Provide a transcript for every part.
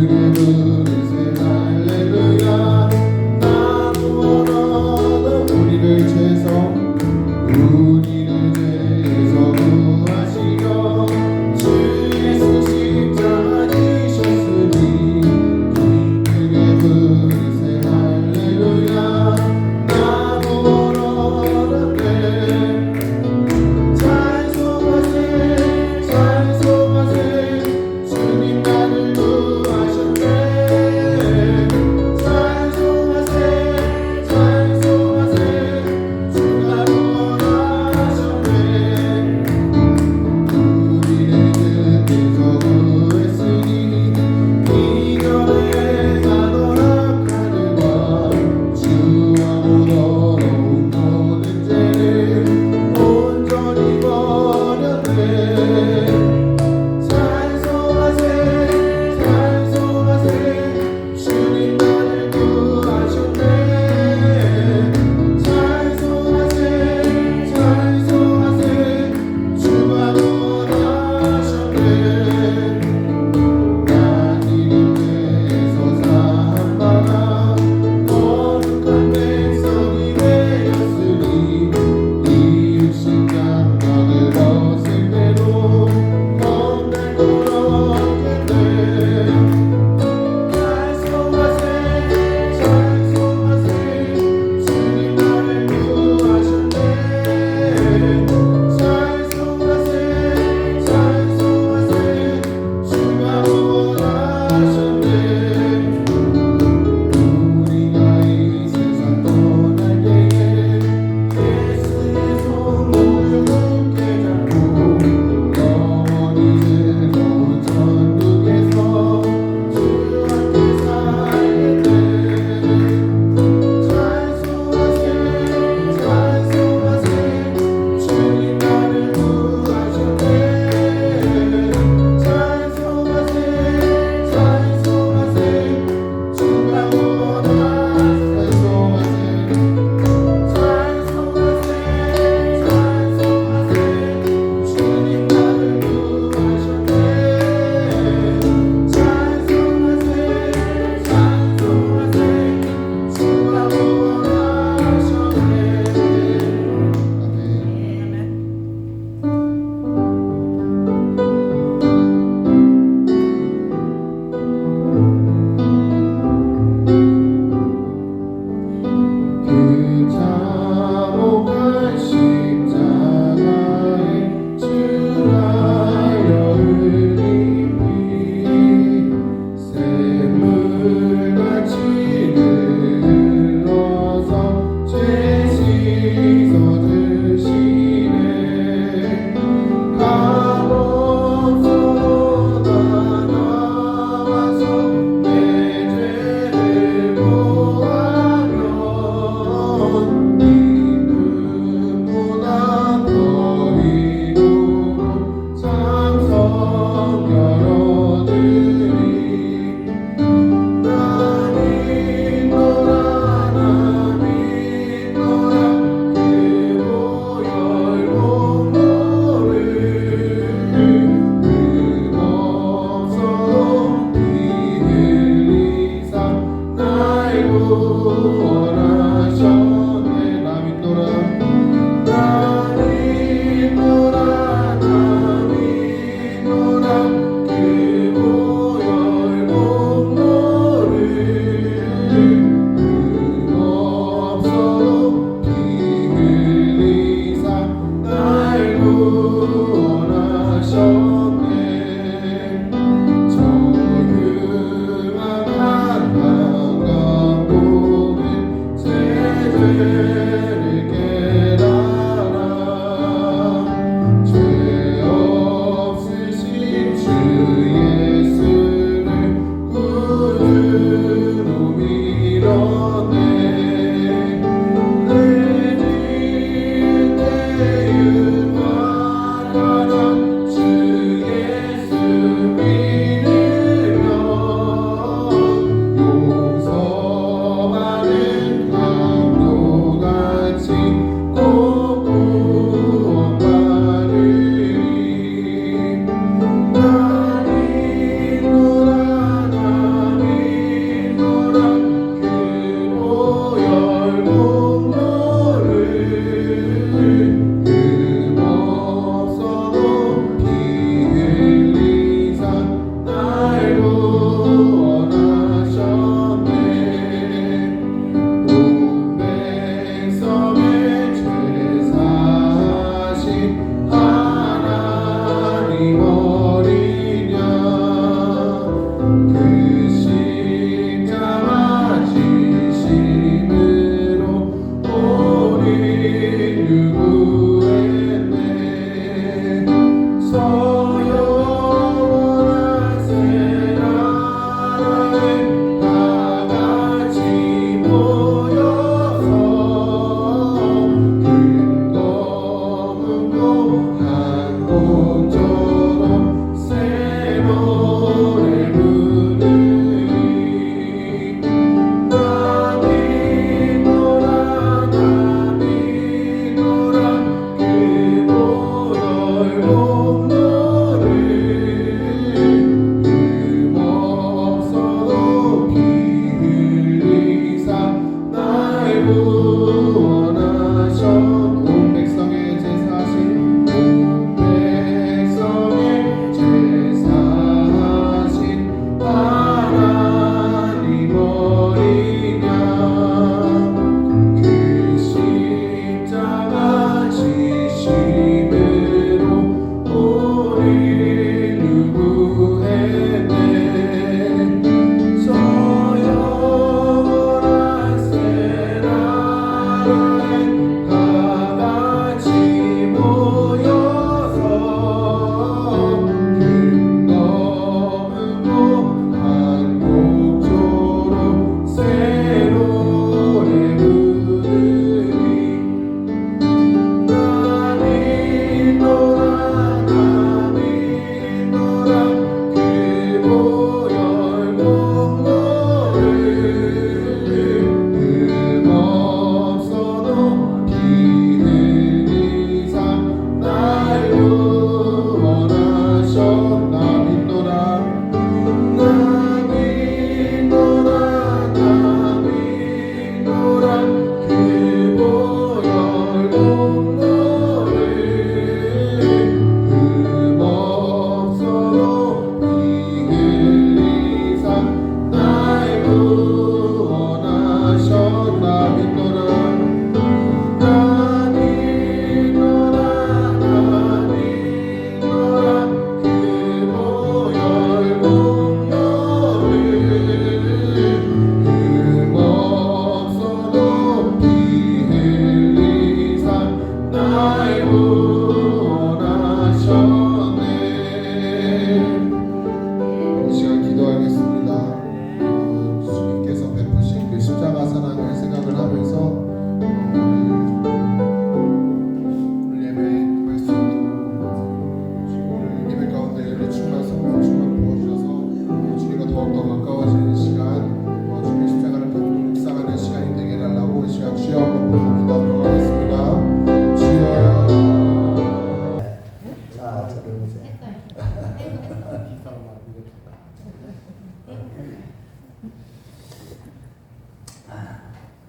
부르세 할렐루야. 나무로 우리를 죄서 구하시려 주 예수 십자가 지셨으니 크게 부르세 할렐루야. 나무로 잘 속아세 주님 나를 구하셨네.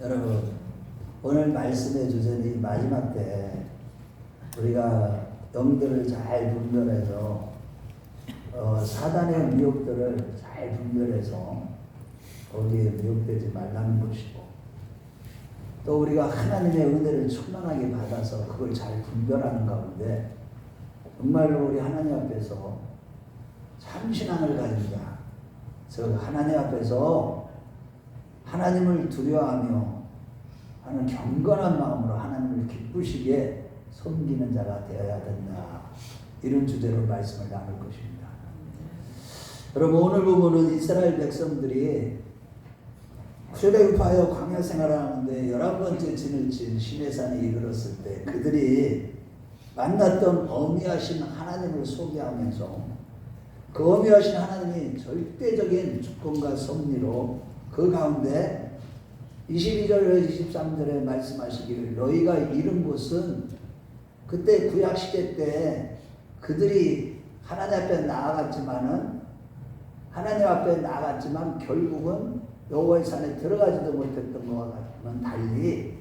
여러분, 오늘 말씀의 주제는 마지막 때 우리가 영들을 잘 분별해서 사단의 미혹들을 잘 분별해서 거기에 미혹되지 말라는 것이고, 또 우리가 하나님의 은혜를 충만하게 받아서 그걸 잘 분별하는 가운데 정말로 우리 하나님 앞에서 참 신앙을 가진 자, 즉 하나님 앞에서 하나님을 두려워하며 하는 경건한 마음으로 하나님을 기쁘시게 섬기는 자가 되어야 된다. 이런 주제로 말씀을 나눌 것입니다. 여러분, 오늘 보면은 이스라엘 백성들이 출애굽하여 광야 생활을 하는데 11번째 진을 친 시내산에 이르렀을 때 그들이 만났던 어미하신 하나님을 소개하면서 그 어미하신 하나님이 절대적인 주권과 섭리로 그 가운데 22절에 23절에 말씀하시기를 너희가 이른 곳은, 그때 구약시대 때 그들이 하나님 앞에 나아갔지만 결국은 여호와의 산에 들어가지도 못했던 것과 같으면 달리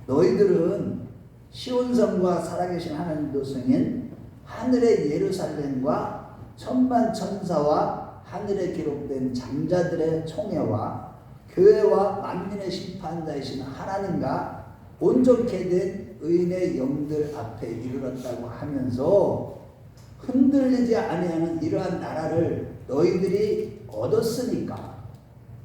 너희들은 시온성과 살아계신 하나님 도성인 하늘의 예루살렘과 천만 천사와 하늘에 기록된 장자들의 총회와 교회와 만민의 심판자이신 하나님과 온전케 된 의인의 영들 앞에 이르렀다고 하면서 흔들리지 아니하는 이러한 나라를 너희들이 얻었으니까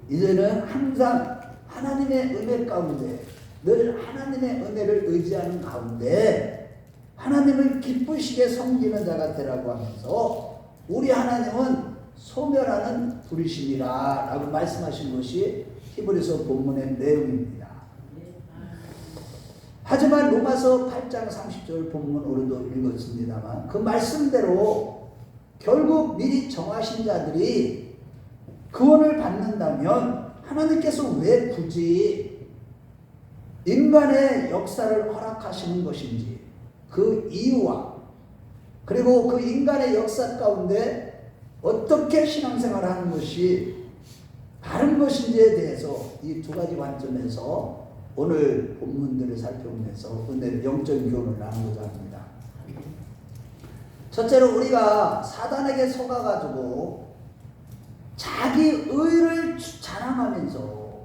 이제는 항상 하나님의 은혜 가운데, 늘 하나님의 은혜를 의지하는 가운데 하나님을 기쁘시게 섬기는 자가 되라고 하면서 우리 하나님은 소멸하는 불이시니라 라고 말씀하신 것이 히브리서 본문의 내용입니다. 하지만 로마서 8장 30절 본문으로도 읽었습니다만 그 말씀대로 결국 미리 정하신 자들이 구원을 받는다면 하나님께서 왜 굳이 인간의 역사를 허락하시는 것인지, 그 이유와 그리고 그 인간의 역사 가운데 어떻게 신앙생활을 하는 것이 바른 것인지에 대해서 이 두 가지 관점에서 오늘 본문들을 살펴보면서 은혜를 영적인 교훈을 나누고자 합니다. 첫째로 우리가 사단에게 속아가지고 자기 의를 자랑하면서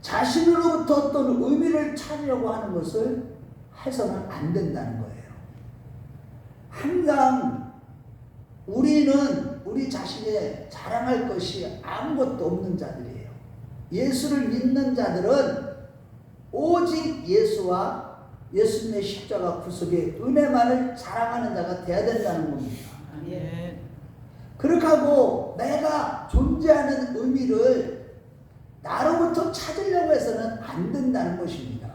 자신으로부터 어떤 의미를 찾으려고 하는 것을 해서는 안 된다는 거예요. 항상 우리는 우리 자신의 자랑할 것이 아무것도 없는 자들이에요. 예수를 믿는 자들은 오직 예수와 예수님의 십자가 구속의 은혜만을 자랑하는 자가 되어야 된다는 겁니다. 그렇게 하고 내가 존재하는 의미를 나로부터 찾으려고 해서는 안 된다는 것입니다.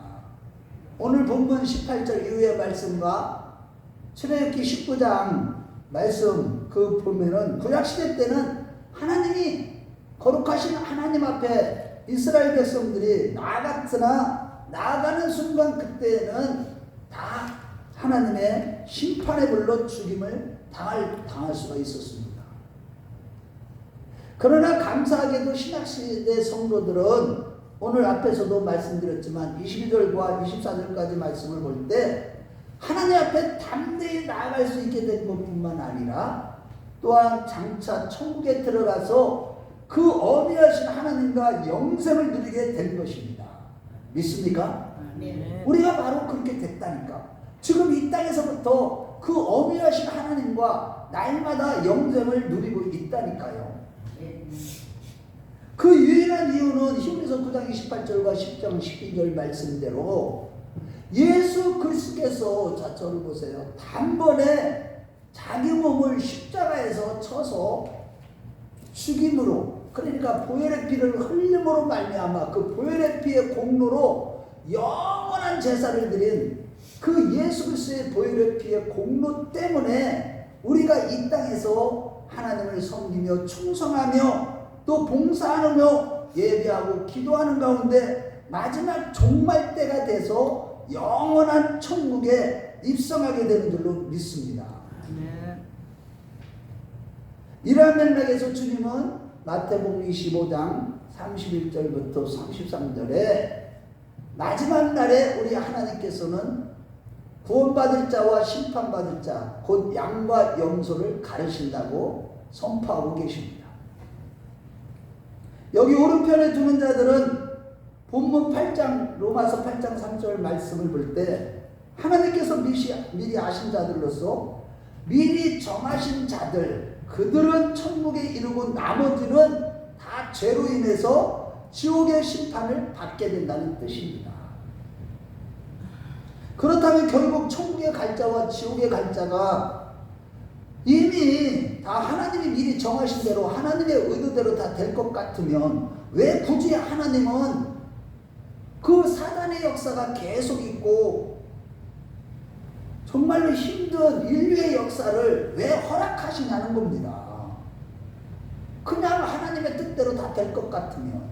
오늘 본문 18절 이후의 말씀과 출애굽기 19장 말씀 그 보면은 구약시대 때는 하나님이 거룩하신 하나님 앞에 이스라엘 백성들이 나아갔으나 나아가는 순간 그때는 다 하나님의 심판의 불로 죽임을 당할 수가 있었습니다. 그러나 감사하게도 신약시대 성도들은 오늘 앞에서도 말씀드렸지만 22절과 24절까지 말씀을 볼 때 하나님 앞에 담대히 나아갈 수 있게 된 것뿐만 아니라 또한 장차 천국에 들어가서 그 어미하신 하나님과 영생을 누리게 된 것입니다. 믿습니까? 네. 우리가 바로 그렇게 됐다니까. 지금 이 땅에서부터 그 어미하신 하나님과 날마다 영생을 누리고 있다니까요. 그 유일한 이유는 히브리서 9장 28절과 10장 12절 말씀대로 예수 그리스도께서, 자 저를 보세요, 단번에 자기 몸을 십자가에서 쳐서 죽임으로, 그러니까 보혈의 피를 흘림으로 말미암아 그 보혈의 피의 공로로 영원한 제사를 드린 그 예수 그리스도의 보혈의 피의 공로 때문에 우리가 이 땅에서 하나님을 섬기며 충성하며 또 봉사하며 예배하고 기도하는 가운데 마지막 종말 때가 돼서 영원한 천국에 입성하게 되는 줄로 믿습니다. 이러한 맥락에서 주님은 마태복음 25장 31절부터 33절에 마지막 날에 우리 하나님께서는 구원받을 자와 심판받을 자, 곧 양과 염소를 가르신다고 선포하고 계십니다. 여기 오른편에 두는 자들은 본문 8장, 로마서 8장 3절 말씀을 볼 때 하나님께서 미리 아신 자들로서 미리 정하신 자들, 그들은 천국에 이르고 나머지는 다 죄로 인해서 지옥의 심판을 받게 된다는 뜻입니다. 그렇다면 결국 천국에 갈 자와 지옥에 갈 자가 이미 다 하나님이 미리 정하신 대로 하나님의 의도대로 다 될 것 같으면 왜 굳이 하나님은 그 사단의 역사가 계속 있고 정말로 힘든 인류의 역사를 왜 허락하시냐는 겁니다. 그냥 하나님의 뜻대로 다 될 것 같으면.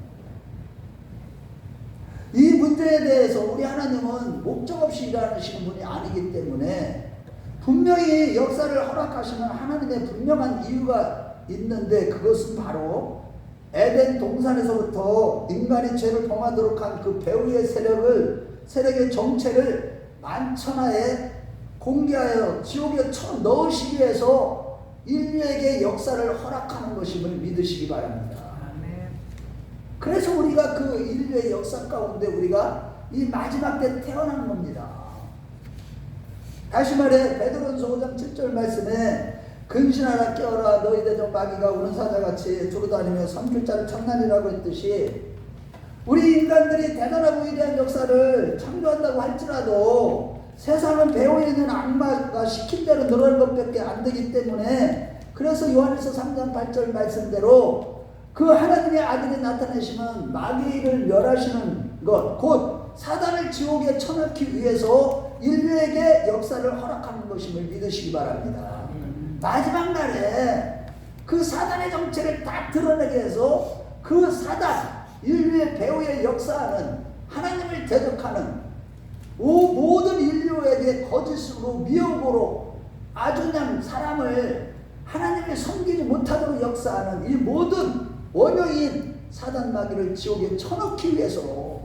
이 문제에 대해서 우리 하나님은 목적 없이 일하시는 분이 아니기 때문에 분명히 역사를 허락하시는 하나님의 분명한 이유가 있는데, 그것은 바로 에덴 동산에서부터 인간이 죄를 범하도록 한 그 배후의 세력의 정체를 만천하에 공개하여 지옥에 쳐넣으시기 위해서 인류에게 역사를 허락하는 것임을 믿으시기 바랍니다. 그래서 우리가 그 인류의 역사 가운데 우리가 이 마지막 때 태어난 겁니다. 다시 말해 베드로전서 5장 7절 말씀에 근신하라 깨어라 너희들 좀 마귀가 우는 사자같이 두루다니며 삼킬 자를 청난이라고 했듯이 우리 인간들이 대단하고 위대한 역사를 창조한다고 할지라도 세상은 배후에 있는 악마가 시킨 대로 늘어난 것밖에 안 되기 때문에, 그래서 요한일서 3장 8절 말씀대로 그 하나님의 아들이 나타내시면 마귀를 멸하시는 것, 곧 사단을 지옥에 쳐넣기 위해서 인류에게 역사를 허락하는 것임을 믿으시기 바랍니다. 마지막 날에 그 사단의 정체를 다 드러내게 해서 그 사단, 인류의 배후에 역사하는 하나님을 대적하는 모든 인류에게 거짓으로 미혹으로 아주 그냥 사람을 하나님을 섬기지 못하도록 역사하는 이 모든 원흉인 사단 마귀를 지옥에 쳐넣기 위해서,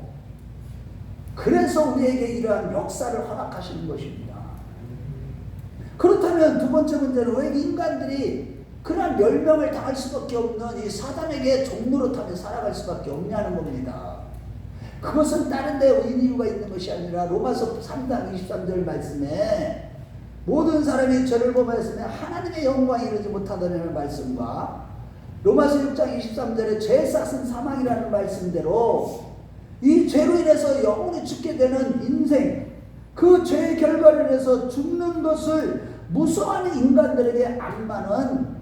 그래서 우리에게 이러한 역사를 허락하시는 것입니다. 그렇다면 두 번째 문제는 왜 인간들이 그러한 멸망을 당할 수밖에 없는 이 사단에게 종로로 타며 살아갈 수밖에 없냐는 겁니다. 그것은 다른 데 이유가 있는 것이 아니라 로마서 3장 23절 말씀에 모든 사람이 죄를 범하였으면 하나님의 영광에 이르지 못하다는 말씀과 로마서 6장 23절에 죄의 싹은 사망이라는 말씀대로 이 죄로 인해서 영원히 죽게 되는 인생, 그 죄의 결과로 인해서 죽는 것을 무서워하는 인간들에게 악마는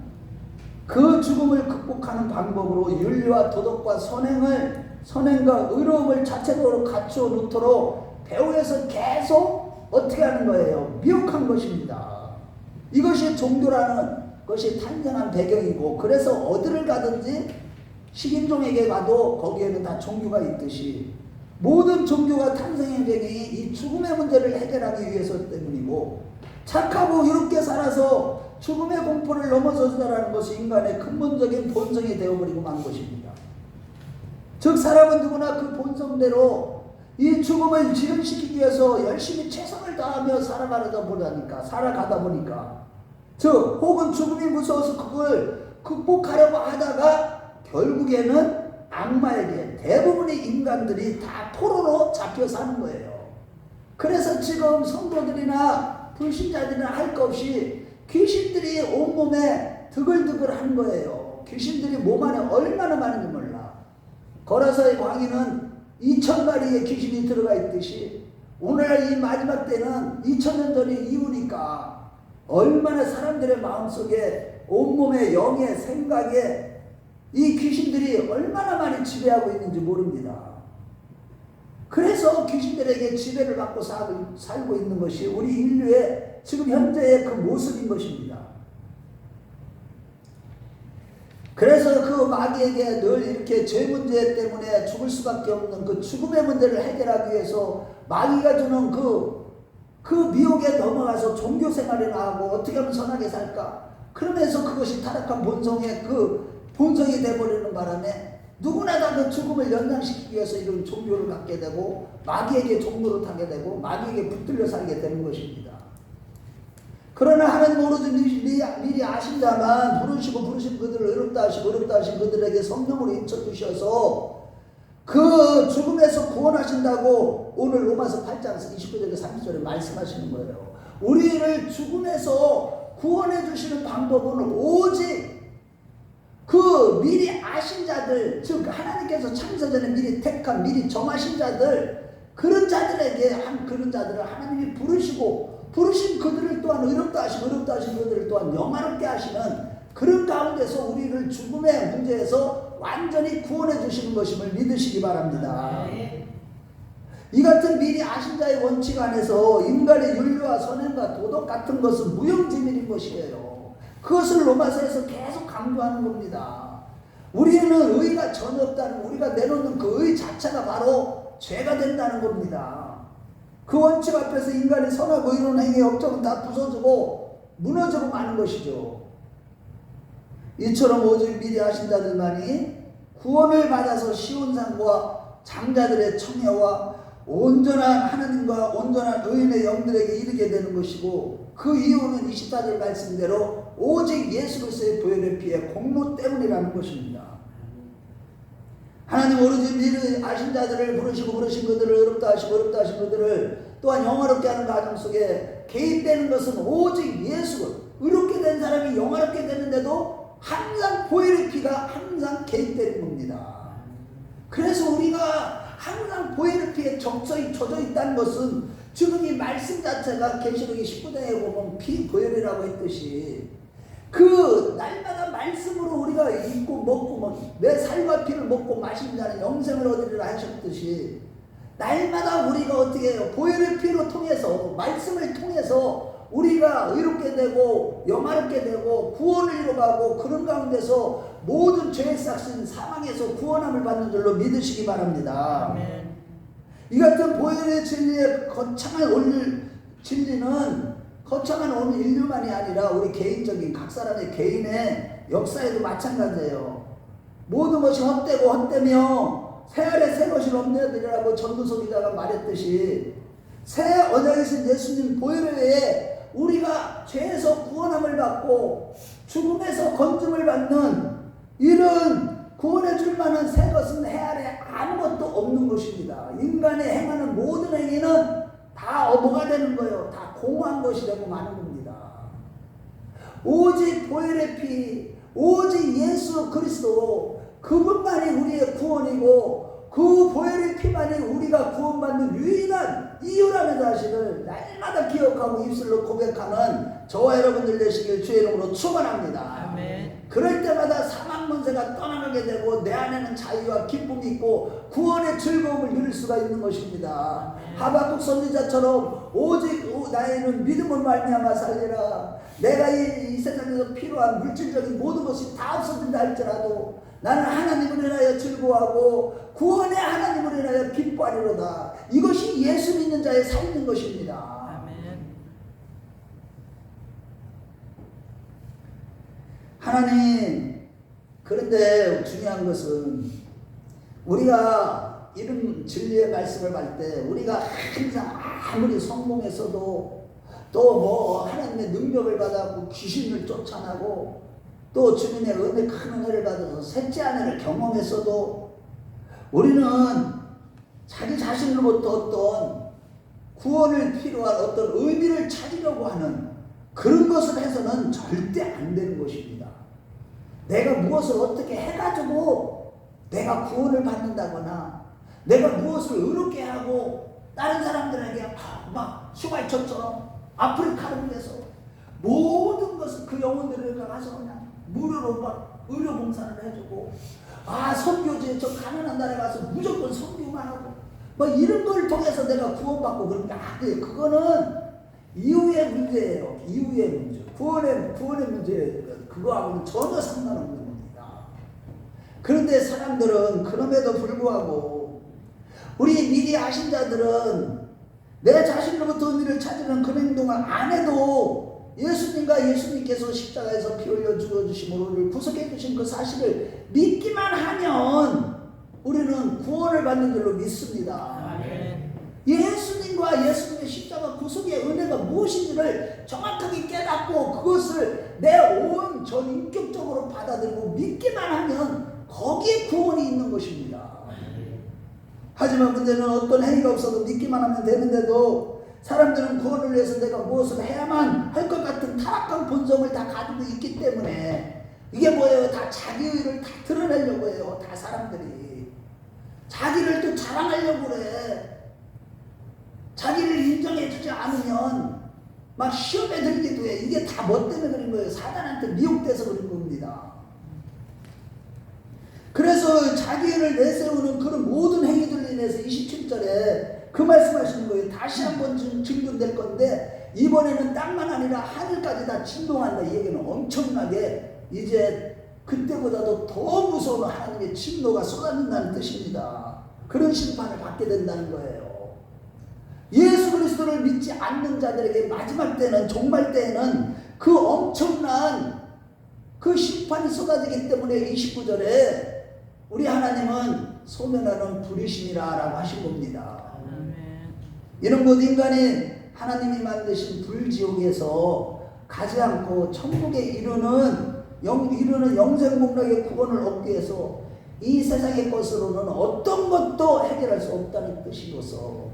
그 죽음을 극복하는 방법으로 윤리와 도덕과 선행과 의로움을 자체적으로 갖추어 놓도록 배후에서 계속 어떻게 하는 거예요? 미혹한 것입니다. 이것이 종교라는 것이 탄생한 배경이고, 그래서 어디를 가든지 식인종에게 가도 거기에는 다 종교가 있듯이 모든 종교가 탄생의 배경이 이 죽음의 문제를 해결하기 위해서 때문이고, 착하고 이롭게 살아서 죽음의 공포를 넘어서자라는 것이 인간의 근본적인 본성이 되어버리고 만 것입니다. 즉 사람은 누구나 그 본성대로 이 죽음을 지름시키기 위해서 열심히 최선을 다하며 살아가다 보니까 즉 혹은 죽음이 무서워서 그걸 극복하려고 하다가 결국에는 악마에게 대부분의 인간들이 다 포로로 잡혀 사는 거예요. 그래서 지금 성도들이나 불신자들이나 할 것 없이 귀신들이 온몸에 드글드글 하는 거예요. 귀신들이 몸 안에 얼마나 많은지 몰라. 거라서의 광희는 2000마리의 귀신이 들어가 있듯이 오늘날 이 마지막 때는 2000년 전의 이후니까 얼마나 사람들의 마음속에 온몸에 영에 생각에 이 귀신들이 얼마나 많이 지배하고 있는지 모릅니다. 그래서 귀신들에게 지배를 받고 살고 있는 것이 우리 인류의 지금 현재의 그 모습인 것입니다. 그래서 그 마귀에게 늘 이렇게 죄 문제 때문에 죽을 수밖에 없는 그 죽음의 문제를 해결하기 위해서 마귀가 주는 그 미혹에 넘어가서 종교 생활이나 하고 어떻게 하면 선하게 살까? 그러면서 그것이 타락한 본성의 그 본성이 되어버리는 바람에 누구나 다 그 죽음을 연장시키기 위해서 이런 종교를 갖게 되고 마귀에게 종로를 타게 되고 마귀에게 붙들려 살게 되는 것입니다. 그러나 하나님 오로지 미리 아신 자만 부르신 그들을 어렵다 하신 그들에게 성령으로 인쳐주셔서 그 죽음에서 구원하신다고 오늘 로마서 8장 29절에 30절에 말씀하시는 거예요. 우리를 죽음에서 구원해 주시는 방법은 오직 그 미리 아신 자들, 즉 하나님께서 창세전에 미리 택한 미리 정하신 자들, 그런 자들에게 그런 자들을 하나님이 부르신 그들을 또한 어렵다 하신 그들을 또한 영화롭게 하시는 그런 가운데서 우리를 죽음의 문제에서 완전히 구원해 주시는 것임을 믿으시기 바랍니다. 이 같은 미리 아신 자의 원칙 안에서 인간의 윤리와 선행과 도덕 같은 것은 무용지물인 것이에요. 그것을 로마서에서 계속 강조하는 겁니다. 우리는 의가 전혀 없다는, 우리가 내놓는 그 의 자체가 바로 죄가 된다는 겁니다. 그 원칙 앞에서 인간의 선하고 의로운 행위의 업적은 다 부서지고 무너지고 마는 것이죠. 이처럼 오직 미리 아신 자들만이 구원을 받아서 시온산과 장자들의 청해와 온전한 하나님과 온전한 의인의 영들에게 이르게 되는 것이고, 그 이유는 24절 말씀대로 오직 예수 그리스도의 보혈의 피의 공로 때문이라는 것입니다. 하나님 오로지 미리 아신 자들을 부르신 그들을 어렵다 하신 그들을 또한 영화롭게 하는 과정 속에 개입되는 것은 오직 예수, 의롭게 된 사람이 영화롭게 되는데도 항상 보혈의 피가 항상 개입되는 겁니다. 그래서 우리가 항상 보혈의 피에 적셔 젖어 있다는 것은 지금 이 말씀 자체가 계시록의 19장에 보면 피보혈이라고 했듯이 그 날마다 말씀으로 우리가 입고 먹고 내 살과 피를 먹고 마시는 자는 영생을 얻으리라 하셨듯이 날마다 우리가 어떻게 해요? 보혈의 피로 통해서 말씀을 통해서 우리가 의롭게 되고 영화롭게 되고 구원을 이루어가고 그런 가운데서 모든 죄의 삭신 사망에서 구원함을 받는 줄로 믿으시기 바랍니다. 아멘. 이 같은 보혈의 진리의 거창한 진리는 거창한 오늘 인류만이 아니라 우리 개인적인 각 사람의 개인의 역사에도 마찬가지예요. 모든 것이 헛되며 새 아래 새 것이 없내드리라고 전도서 기자가 말했듯이 새 언약이신 예수님 보혈 외에 우리가 죄에서 구원함을 받고 죽음에서 건짐을 받는 이런 구원해 줄 만한 새 것은 해 아래 아무것도 없는 것입니다. 인간이 행하는 모든 행위는 다 뭐가 되는 거예요? 다 공허한 것이 되고 마는 겁니다. 오직 보혈의 피, 오직 예수 그리스도, 그분만이 우리의 구원이고 그 보혈의 피만이 우리가 구원받는 유일한 이유라는 사실을 날마다 기억하고 입술로 고백하는 저와 여러분들 되시길 주의 이름으로 축원합니다. 아멘. 그럴 때마다 사망 문제가 떠나가게 되고 내 안에는 자유와 기쁨이 있고 구원의 즐거움을 누릴 수가 있는 것입니다. 하박국 선지자처럼 오직 나에는 믿음을 말미암아 살리라. 내가 이 세상에서 필요한 물질적인 모든 것이 다 없어진다 할지라도 나는 하나님을 인하여 즐거워하고 구원의 하나님을 인하여 기뻐하리로다. 이것이 예수 믿는 자의 삶인 것입니다. 아멘. 하나님, 그런데 중요한 것은 우리가 이런 진리의 말씀을 할 때 우리가 항상 아무리 성공했어도 또 하나님의 능력을 받아고 귀신을 쫓아나고 또 주님의 은혜 큰 은혜를 받아서 셋째 아내를 경험했어도 우리는 자기 자신으로부터 어떤 구원을 필요한 어떤 의미를 찾으려고 하는 그런 것을 해서는 절대 안 되는 것입니다. 내가 무엇을 어떻게 해가지고 내가 구원을 받는다거나 내가 무엇을 의롭게 하고 다른 사람들에게 막 슈바이처처럼 아프리카를 위해서 모든 것을 그 영혼들을 가서 그냥 무료로 막 의료 봉사를 해주고 선교지에 저 가난한 나라에 가서 무조건 선교만 하고 이런 걸 통해서 내가 구원받고 그런 게 아니에요. 그거는 이후의 문제예요. 이후의 문제. 구원의 문제, 그거하고는 전혀 상관없는 겁니다. 그런데 사람들은 그럼에도 불구하고 우리 미리 아신 자들은 내 자신으로부터 의미를 찾으는 그 행동을 안 해도 예수님과 예수님께서 십자가에서 피 흘려 죽어주심으로 우리를 구속해 주신 그 사실을 믿기만 하면 우리는 구원을 받는 줄로 믿습니다. 예수님과 예수님의 십자가 구속의 은혜가 무엇인지를 정확하게 깨닫고 그것을 내 온 전 인격적으로 받아들이고 믿기만 하면 거기에 구원이 있는 것입니다. 하지만 문제는 어떤 행위가 없어도 믿기만 하면 되는데도 사람들은 구원을 위해서 내가 무엇을 해야만 할 것 같은 타락한 본성을 다 가지고 있기 때문에 이게 뭐예요? 다 자기의를 다 드러내려고 해요. 다 사람들이 자기를 또 자랑하려고 그래. 자기를 인정해주지 않으면 막 시험에 들기도 해. 이게 다 뭐 때문에 그런 거예요? 사단한테 미혹돼서 그런 겁니다. 그래서 자기를 내세우는 그런 모든 행위들로 인해서 27절에 그 말씀하시는 거예요. 다시 한번 증명될 건데 이번에는 땅만 아니라 하늘까지 다 진동한다. 이 얘기는 엄청나게 이제 그때보다도 더 무서운 하나님의 진노가 쏟아진다는 뜻입니다. 그런 심판을 받게 된다는 거예요. 예수 그리스도를 믿지 않는 자들에게 마지막 때는 종말 때에는 그 엄청난 그 심판이 쏟아지기 때문에 29절에 우리 하나님은 소멸하는 불이시니라 라고 하신 겁니다. 이런 것 인간이 하나님이 만드신 불지옥에서 가지 않고 천국에 이르는 영생복락의 구원을 얻기 위해서 이 세상의 것으로는 어떤 것도 해결할 수 없다는 뜻이로서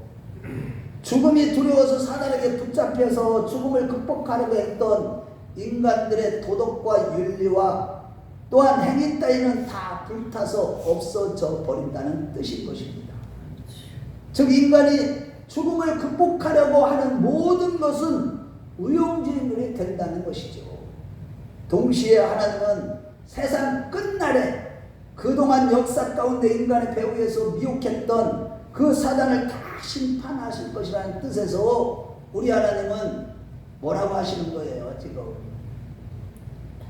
죽음이 두려워서 사단에게 붙잡혀서 죽음을 극복하려고 했던 인간들의 도덕과 윤리와 또한 행위 따위는 다 불타서 없어져 버린다는 뜻인 것입니다. 즉 인간이 죽음을 극복하려고 하는 모든 것은 의용주의물이 된다는 것이죠. 동시에 하나님은 세상 끝날에 그동안 역사 가운데 인간의 배후에서 미혹했던 그 사단을 다 심판하실 것이라는 뜻에서 우리 하나님은 뭐라고 하시는 거예요? 지금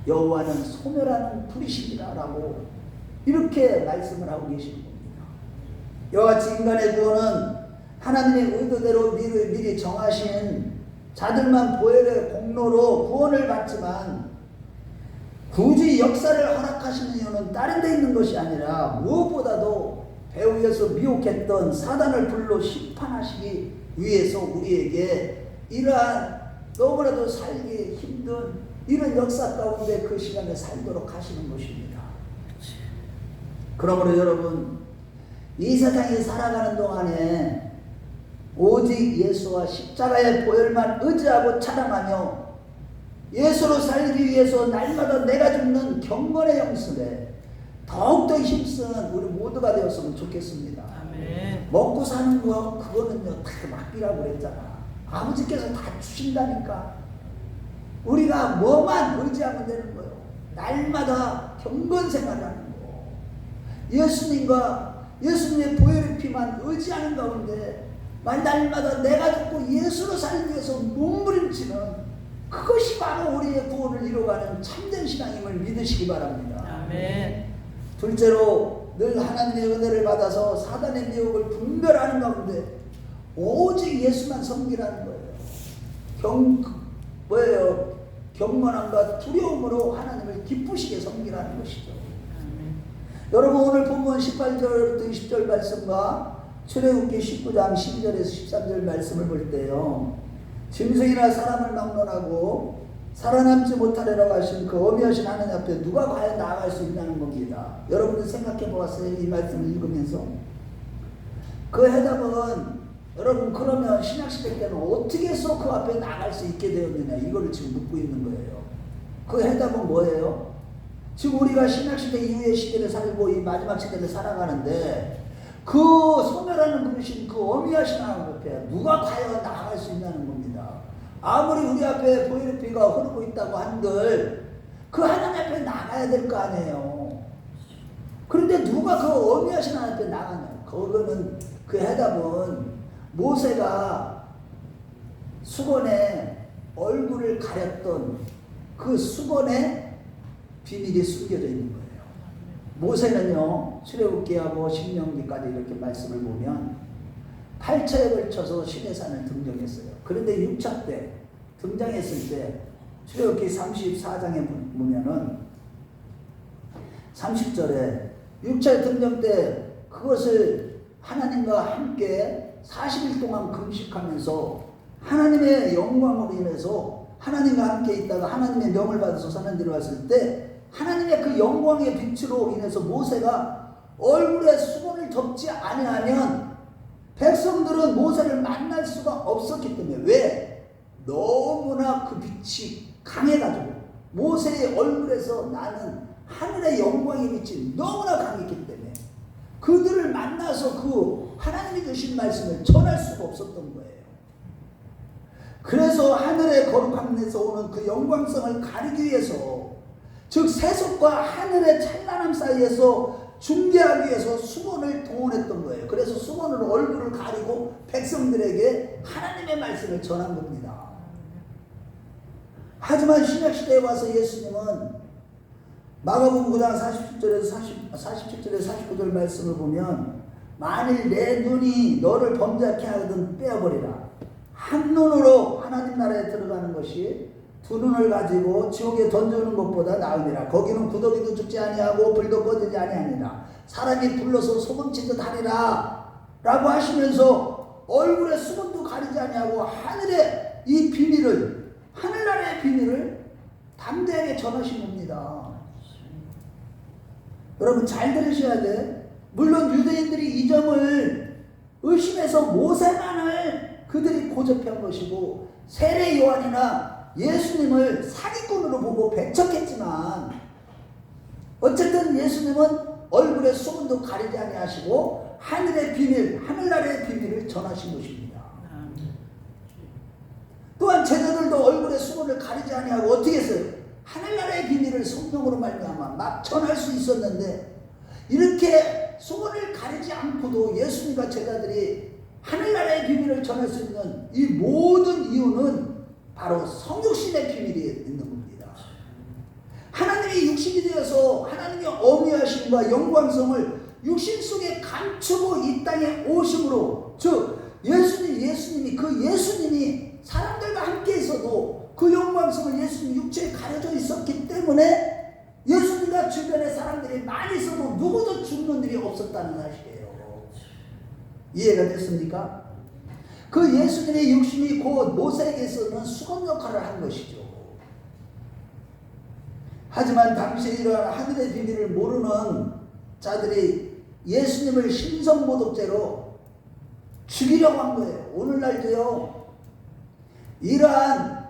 여호와는 소멸하는 불이시니라 라고 이렇게 말씀을 하고 계시는 겁니다. 이와 같이 인간의 구원은 하나님의 의도대로 미리 정하신 자들만 보혈의 공로로 구원을 받지만 굳이 역사를 허락하시는 이유는 다른 데 있는 것이 아니라 무엇보다도 배후에서 미혹했던 사단을 불러 심판하시기 위해서 우리에게 이러한 너무나도 살기 힘든 이런 역사 가운데 그 시간에 살도록 하시는 것입니다. 그러므로 여러분 이 세상에 살아가는 동안에 오직 예수와 십자가의 보혈만 의지하고 찬양하며 예수로 살기 위해서 날마다 내가 죽는 경건의 영성에 더욱더 힘쓴 우리 모두가 되었으면 좋겠습니다. 아멘. 먹고 사는 거 그거는요 다 맡기라고 그랬잖아. 아버지께서 다 주신다니까. 우리가 뭐만 의지하면 되는 거예요. 날마다 경건 생활을 하는 거. 예수님과 예수님의 보혈의 피만 의지하는 가운데 날마다 내가 죽고 예수로 살기 위해서 몸부림치는 그것이 바로 우리의 구원을 이루어가는 참된 신앙임을 믿으시기 바랍니다. 아멘. 둘째로 늘 하나님의 은혜를 받아서 사단의 미혹을 분별하는 가운데 오직 예수만 섬기라는 거예요. 뭐예요? 경건함과 두려움으로 하나님을 기쁘시게 섬기라는 것이죠. 여러분 오늘 본문 18절부터 20절 말씀과 출애굽기 19장 12절에서 13절 말씀을 볼 때요. 짐승이나 사람을 막론하고 살아남지 못하리라고 하신 그 어미하신 하나님 앞에 누가 과연 나아갈 수 있냐는 겁니다. 여러분들 생각해 보았어요? 이 말씀을 읽으면서 그 해답은 여러분 그러면 신약시대 때는 어떻게 해서 그 앞에 나갈 수 있게 되었느냐 이거를 지금 묻고 있는 거예요. 그 해답은 뭐예요? 지금 우리가 신약시대 이후의 시대를 살고 이 마지막 시대를 살아가는데 그 소멸하는 분이신 그 어미하신 하나님 앞에 누가 과연 나아갈 수 있냐는 겁니다. 아무리 우리 앞에 보혈의 피가 흐르고 있다고 한들 그 하나님 앞에 나가야 될 거 아니에요. 그런데 누가 그 어미하신 하나님 앞에 나가냐? 그거는 그 해답은 모세가 수건에 얼굴을 가렸던 그 수건에 비밀이 숨겨져 있는 거예요. 모세는요 출애굽기하고 신명기까지 이렇게 말씀을 보면 8차에 걸쳐서 시내산을 등정했어요. 그런데 6차 때 등장했을 때 출애굽기 34장에 보면은 30절에 육체 등정 때 그것을 하나님과 함께 40일 동안 금식하면서 하나님의 영광으로 인해서 하나님과 함께 있다가 하나님의 명을 받아서 사는 데로 왔을 때 하나님의 그 영광의 빛으로 인해서 모세가 얼굴에 수건을 덮지 아니하면 백성들은 모세를 만날 수가 없었기 때문에 왜? 너무나 그 빛이 강해가지고 모세의 얼굴에서 나는 하늘의 영광의 빛이 너무나 강했기 때문에 그들을 만나서 그 하나님이 주신 말씀을 전할 수가 없었던 거예요. 그래서 하늘의 거룩함에서 오는 그 영광성을 가리기 위해서 즉 세속과 하늘의 찬란함 사이에서 중계하기 위해서 수건을 동원했던 거예요. 그래서 수건으로 얼굴을 가리고 백성들에게 하나님의 말씀을 전한 겁니다. 하지만 신약시대에 와서 예수님은 마가복음 9장 47절에서 49절 말씀을 보면 만일 내 눈이 너를 범죄케 하거든 빼어버리라. 한 눈으로 하나님 나라에 들어가는 것이 두 눈을 가지고 지옥에 던져오는 것보다 나으니라. 거기는 구더기도 죽지 아니하고 불도 꺼지지 아니하니라. 사람이 불러서 소금치듯 하리라 라고 하시면서 얼굴에 수건도 가리지 아니하고 하늘의 이 비밀을 하늘나라의 비밀을 담대하게 전하신 겁니다. 여러분 잘 들으셔야 돼. 물론 유대인들이 이 점을 의심해서 모세만을 그들이 고접한 것이고 세례 요한이나 예수님을 사기꾼으로 보고 배척했지만 어쨌든 예수님은 얼굴에 수건도 가리지 아니하시고 하늘의 비밀, 하늘나라의 비밀을 전하신 것입니다. 또한 제자들도 얼굴에 수건을 가리지 아니하고 어떻게 했어요? 하늘나라의 비밀을 성령으로 말미암아 막 전할 수 있었는데 이렇게 수건을 가리지 않고도 예수님과 제자들이 하늘나라의 비밀을 전할 수 있는 이 모든 이유는 바로 성육신의 비밀이 있는 겁니다. 하나님이 육신이 되어서 하나님의 어미하심과 영광성을 육신 속에 감추고 이 땅에 오심으로 즉 예수님이 사람들과 함께 있어도 그 영광성을 예수님 육체에 가려져 있었기 때문에 예수님과 주변에 사람들이 많이 있어도 누구도 죽는 일이 없었다는 사실이에요. 이해가 됐습니까? 그 예수님의 육신이 곧 모세에게서는 수건 역할을 한 것이죠. 하지만 당시에 이러한 하늘의 비밀을 모르는 자들이 예수님을 신성모독죄로 죽이려고 한 거예요. 오늘날도요. 이러한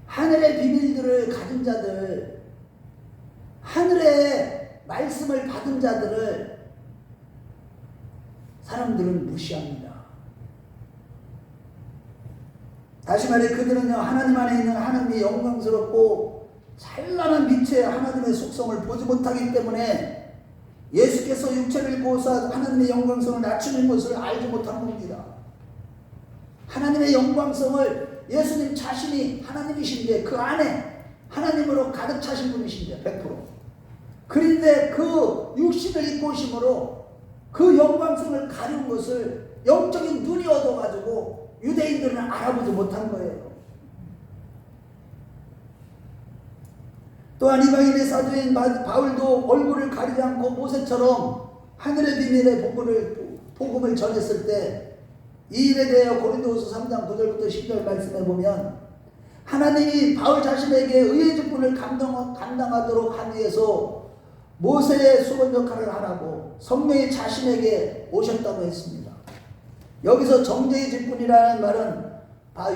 하늘의 비밀들을 가진 자들, 하늘의 말씀을 받은 자들을 사람들은 무시합니다. 다시 말해 그들은요 하나님 안에 있는 하나님의 영광스럽고 찬란한 빛의 하나님의 속성을 보지 못하기 때문에 예수께서 육체를 입고 오사 하나님의 영광성을 낮추는 것을 알지 못한 겁니다. 하나님의 영광성을 예수님 자신이 하나님이신데 그 안에 하나님으로 가득 차신 분이신데 100%. 그런데 그 육신을 입고 오심으로 그 영광성을 가린 것을 영적인 눈이 얻어가지고 유대인들은 알아보지 못한 거예요. 또한 이방인의 사도인 바울도 얼굴을 가리지 않고 모세처럼 하늘의 비밀의 복음을 전했을 때 이 일에 대하여 고린도후서 3장 9절부터 10절 말씀해 보면 하나님이 바울 자신에게 의의 직분을 감당하도록 하기 위해서 모세의 수건 역할을 하라고 성령이 자신에게 오셨다고 했습니다. 여기서 정죄의 직분이라는 말은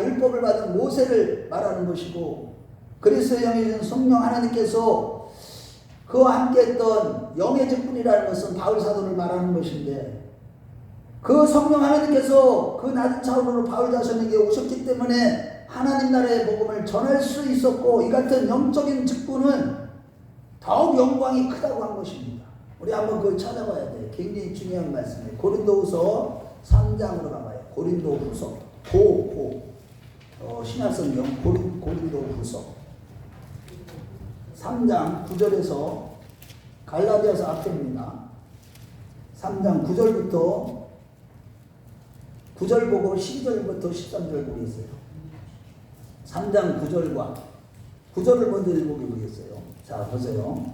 율법을 받은 모세를 말하는 것이고 그리스도의 영이 준 성령 하나님께서 그와 함께 했던 영의 직분이라는 것은 바울 사도를 말하는 것인데 그 성령 하나님께서 그 낮은 차원으로 바울 자신에게 오셨기 때문에 하나님 나라의 복음을 전할 수 있었고 이 같은 영적인 직분은 더욱 영광이 크다고 한 것입니다. 우리 한번 그걸 찾아봐야 돼요. 굉장히 중요한 말씀이에요. 고린도후서 3장으로 가봐요. 고린도후서 신약성경 고린도후서 3장 9절에서 갈라디아서 앞입니다. 3장 9절부터 9절 보고 12절부터 13절 보겠어요. 3장 9절과 9절을 먼저 읽어보겠어요. 자, 보세요.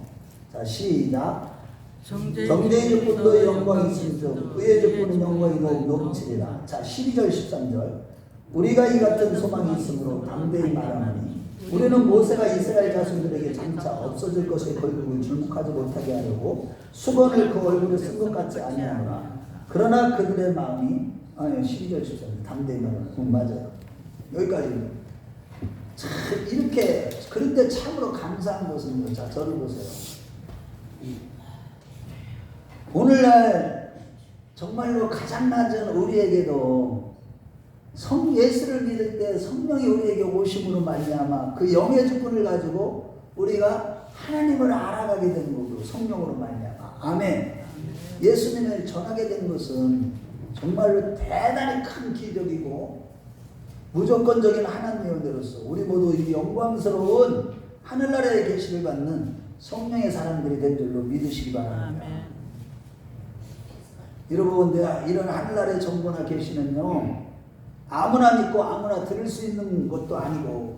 자, 시작. 정죄의 적군도 영광이 있음즉 의의 적군은 영광이 더욱 넘치리라. 자, 12절 13절. 우리가 이 같은 소망이 있으므로 담대히 말하노니 우리는 모세가 이스라엘 자손들에게 장차 없어질 것의 걸국을 줄목하지 못하게 하려고 수건을 그 얼굴에 쓴 것 같지 아니하노라. 그러나 그들의 마음이 12절 13절 담대히 말하노니 맞아요. 여기까지. 참 이렇게 그런데 참으로 감사한 것은 자, 저를 보세요. 오늘날 정말로 가장 낮은 우리에게도 예수를 믿을 때 성령이 우리에게 오심으로 말미암아 그 영의 주권을 가지고 우리가 하나님을 알아가게 된 거고 성령으로 말미암아 아멘. 예수님을 전하게 된 것은 정말로 대단히 큰 기적이고 무조건적인 하나님의 은혜로서 우리 모두 이 영광스러운 하늘나라의 계시를 받는 성령의 사람들이 된 줄로 믿으시기 바랍니다. 여러분, 내가 이런 하늘나라의 정보나 계시는요 아무나 믿고 아무나 들을 수 있는 것도 아니고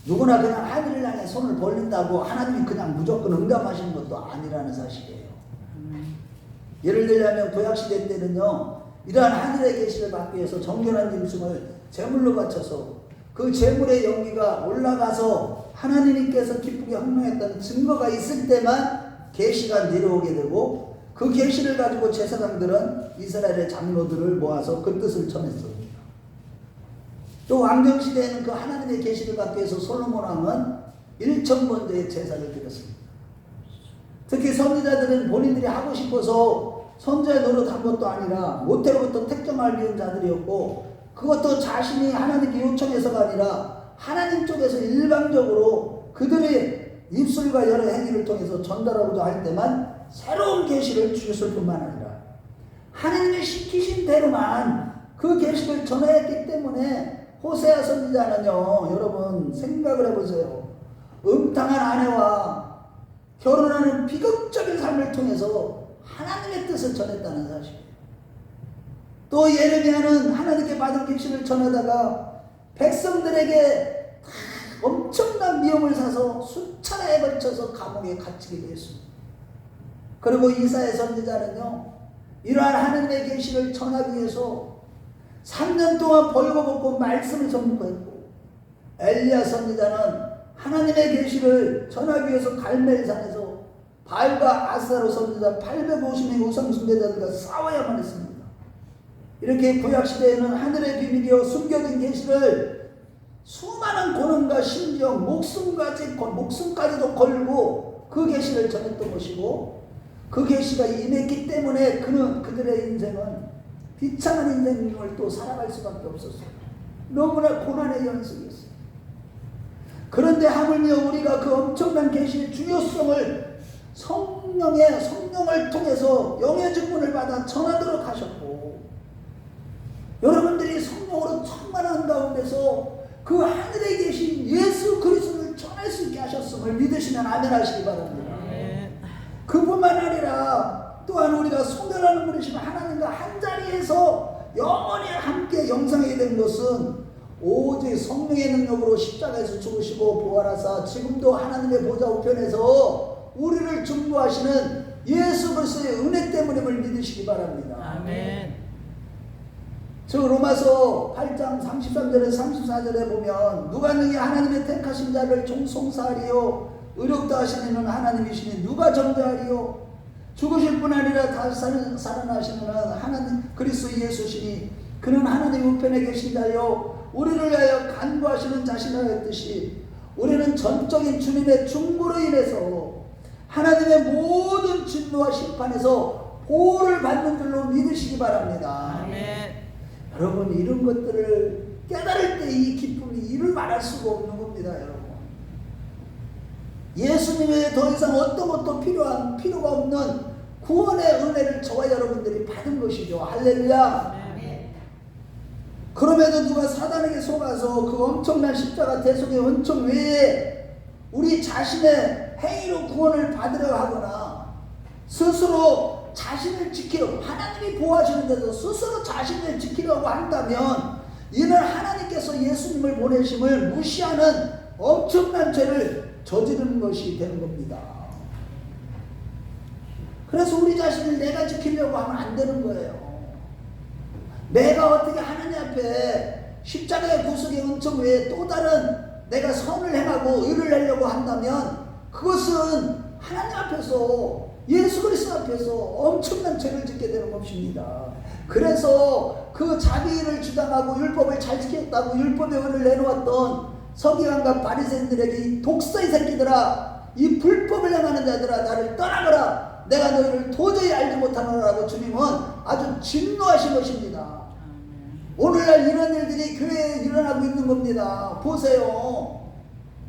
누구나 그냥 하늘을 향해 손을 벌린다고 하나님이 그냥 무조건 응답하시는 것도 아니라는 사실이에요. 예를 들자면 구약시대 때는요 이러한 하늘의 계시를 받기 위해서 정결한 짐승을 제물로 바쳐서 그 제물의 연기가 올라가서 하나님께서 기쁘게 헌명했다는 증거가 있을 때만 계시가 내려오게 되고 그 계시를 가지고 제사장들은 이스라엘의 장로들을 모아서 그 뜻을 전했습니다. 또 왕정시대에는 그 하나님의 계시를 받기 위해서 솔로몬 왕은 1,000번째의 제사를 드렸습니다. 특히 선지자들은 본인들이 하고 싶어서 선지자 노릇한 것도 아니라 모태로부터 택정을 비운 자들이었고 그것도 자신이 하나님께 요청해서가 아니라 하나님 쪽에서 일방적으로 그들의 입술과 여러 행위를 통해서 전달하고자 할 때만 새로운 계시를 주셨을 뿐만 아니라 하나님의 시키신 대로만 그 계시를 전했기 때문에 호세아 선지자는요 여러분 생각을 해보세요. 음탕한 아내와 결혼하는 비극적인 삶을 통해서 하나님의 뜻을 전했다는 사실이에요. 또 예레미야는 하나님께 받은 계시를 전하다가 백성들에게 엄청난 미움을 사서 수차례에 걸쳐서 감옥에 갇히게 되었습니다. 그리고 이사야 선지자는요 이러한 하나님의 계시를 전하기 위해서 3년 동안 벌거벗고 말씀을 전무했고 엘리야 선지자는 하나님의 계시를 전하기 위해서 갈멜산에서 바알과 아스타로 선지자 850명의 우상 숭배자들과 싸워야만 했습니다. 이렇게 구약시대에는 하늘의 비밀이요 숨겨진 계시를 수많은 고난과 심지어 목숨까지도 걸고 그 계시를 전했던 것이고 그 계시가 임했기 때문에 그들의 인생은 비참한 인생을 또 살아갈 수밖에 없었어요. 너무나 고난의 연속이었어요. 그런데 하물며 우리가 그 엄청난 계시의 중요성을 성령을 통해서 영의 직분을 받아 전하도록 하셨고 여러분들이 성령으로 충만한 가운데서 그 하늘에 계신 예수 그리스도를 전할 수 있게 하셨음을 믿으시면 아멘 하시기 바랍니다. 그뿐만 아니라 또한 우리가 소멸하는 분이신 하나님과 한자리에서 영원히 함께 영상하게 된 것은 오직 성령의 능력으로 십자가에서 죽으시고 부활하사 지금도 하나님의 보좌 우편에서 우리를 중보하시는 예수 그리스도의 은혜 때문임을 믿으시기 바랍니다. 아멘. 저 로마서 8장 33절에서 34절에 보면 누가 능히 하나님의 택하신 자를 종송사하리요 의롭다 하시는 하나님이시니 누가 정죄하리요 죽으실 뿐 아니라 다시 살아나시는 하나님 그리스도 예수시니 그는 하나님 우편에 계신 자요 우리를 위하여 간구하시는 자신의 뜻이 우리는 전적인 주님의 중보로 인해서 하나님의 모든 진노와 심판에서 보호를 받는 줄로 믿으시기 바랍니다. 아멘. 여러분 이런 것들을 깨달을 때 이 기쁨이 이를 말할 수가 없는 겁니다. 여러분 예수님의 더 이상 어떤 것도 필요가 없는 구원의 은혜를 저와 여러분들이 받은 것이죠. 할렐루야. 그럼에도 누가 사단에게 속아서 그 엄청난 십자가 대속의 은총 외에 우리 자신의 행위로 구원을 받으려 하거나 스스로 자신을 지키려고 하나님이 보호하시는데도 스스로 자신을 지키려고 한다면 이는 하나님께서 예수님을 보내심을 무시하는 엄청난 죄를 저지르는 것이 되는 겁니다. 그래서 우리 자신을 내가 지키려고 하면 안 되는 거예요. 내가 어떻게 하나님 앞에 십자가의 구속의 은총 외에 또 다른 내가 선을 행하고 의를 내려고 한다면 그것은 하나님 앞에서 예수 그리스도 앞에서 엄청난 죄를 짓게 되는 것입니다. 그래서 그 자기를 주장하고 율법을 잘 지켰다고 율법의 의를 내놓았던 서기관과 바리새인들에게 이 독사의 새끼들아, 이 불법을 행하는 자들아, 나를 떠나거라. 내가 너희를 도저히 알지 못하노라라고 주님은 아주 진노하신 것입니다. 오늘날 이런 일들이 교회에 일어나고 있는 겁니다. 보세요.